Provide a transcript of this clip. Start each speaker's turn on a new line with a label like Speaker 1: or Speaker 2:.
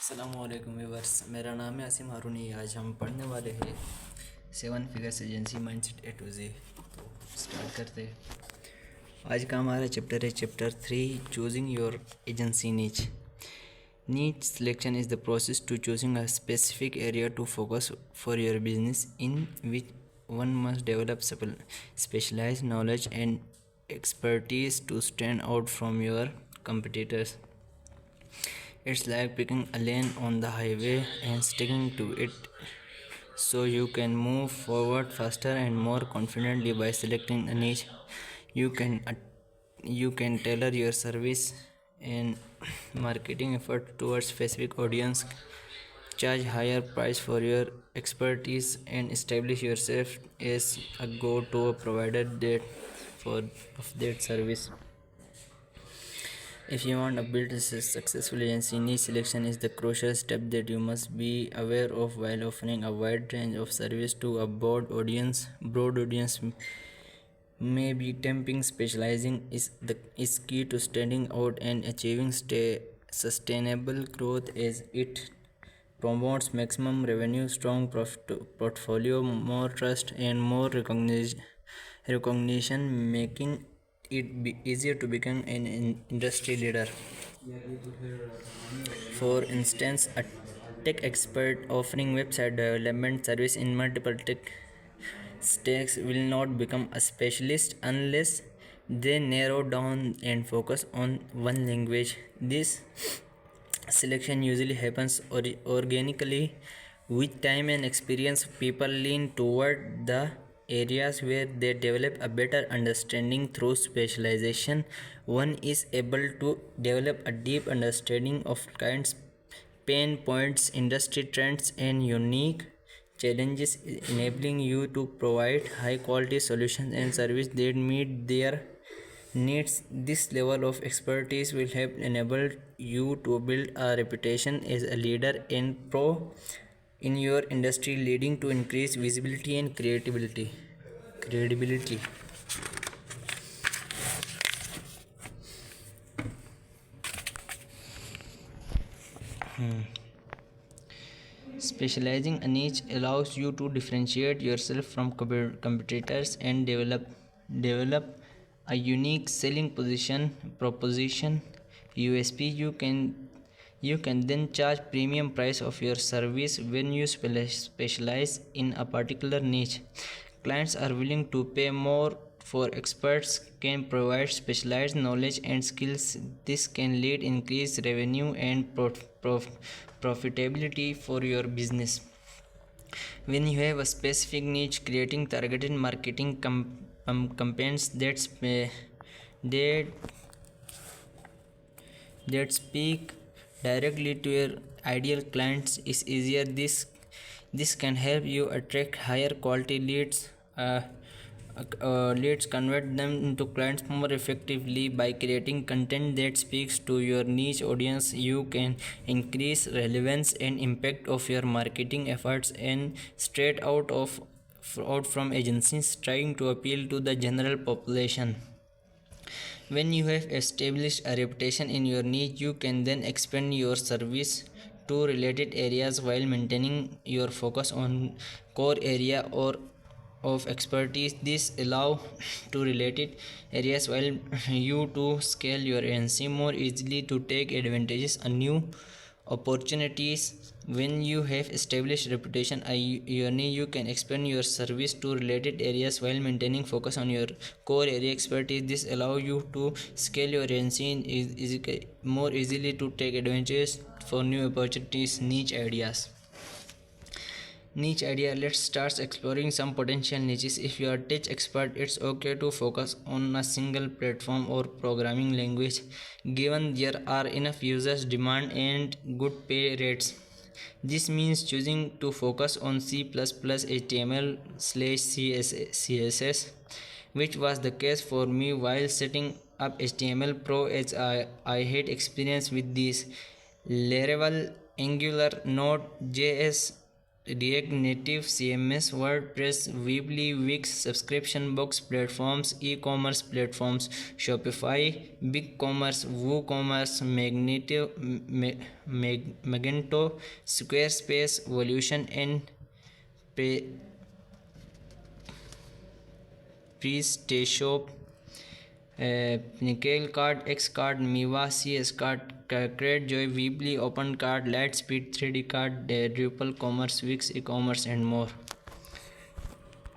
Speaker 1: अस्सलामुअलैकुम व्यूअर्स, मेरा नाम है आसिम हारूनी। आज हम पढ़ने वाले हैं 7 figures agency mindset A to Z. तो स्टार्ट करते हैं। आज का हमारा चैप्टर है chapter 3, choosing your agency niche. Niche selection is the process to choosing a specific area to focus for your business in which one must develop specialized knowledge and expertise to stand out from your competitors. It's like picking a lane on the highway and sticking to it so you can move forward faster and more confidently. By selecting a niche, you can you can tailor your service and marketing effort towards specific audience, charge higher price for your expertise, and establish yourself as a go-to provider of that service. If you want to build a successful agency, niche selection is the crucial step that you must be aware of while offering a wide range of service to a broad audience. Broad audience may be tempting. Specializing is key to standing out and achieving sustainable growth, as it promotes maximum revenue, strong portfolio, more trust, and more recognition, making it be easier to become an industry leader. For instance, a tech expert offering website development service in multiple tech stacks will not become a specialist unless they narrow down and focus on one language. This selection usually happens organically. With time and experience, people lean toward the areas where they develop a better understanding. Through specialization, one is able to develop a deep understanding of clients' pain points, industry trends, and unique challenges, enabling you to provide high quality solutions and service that meet their needs. This level of expertise will help enable you to build a reputation as a leader and pro in your industry, leading to increased visibility and credibility. Specializing a niche allows you to differentiate yourself from competitors and develop a unique selling proposition USP. You can then charge premium price of your service when you specialize in a particular niche. Clients are willing to pay more for experts can provide specialized knowledge and skills. This can lead increased revenue and profitability for your business. When you have a specific niche, creating targeted marketing campaigns that speak directly to your ideal clients is easier. This can help you attract higher quality leads, convert them into clients more effectively. By creating content that speaks to your niche audience, you can increase relevance and impact of your marketing efforts and straight out from agencies trying to appeal to the general population. When you have established a reputation in your niche, you can then expand your service to related areas while maintaining your focus on core area or of expertise. This allow to related areas while you to scale your agency more easily to take advantages of new opportunities. When you have established reputation your niche, you can expand your service to related areas while maintaining focus on your core area expertise. This allow you to scale your agency more easily to take advantages for new opportunities. Niche idea. Let's start exploring some potential niches. If you are tech expert, it's okay to focus on a single platform or programming language, given there are enough users demand and good pay rates. This means choosing to focus on C++, HTML/CSS, which was the case for me while setting up HTML Pro, as I had experience with these Laravel, Angular, Node.js, React Native, CMS, WordPress, Weebly, Wix, subscription box platforms, e-commerce platforms, Shopify, BigCommerce, WooCommerce, Magento, Squarespace, Evolution, and PrestaShop, Nickel Card, Xcard, Miva, CS Card, CrateJoy, Weebly, OpenCard, Lightspeed, 3D Card, Drupal, Commerce, Wix, e-commerce, and more.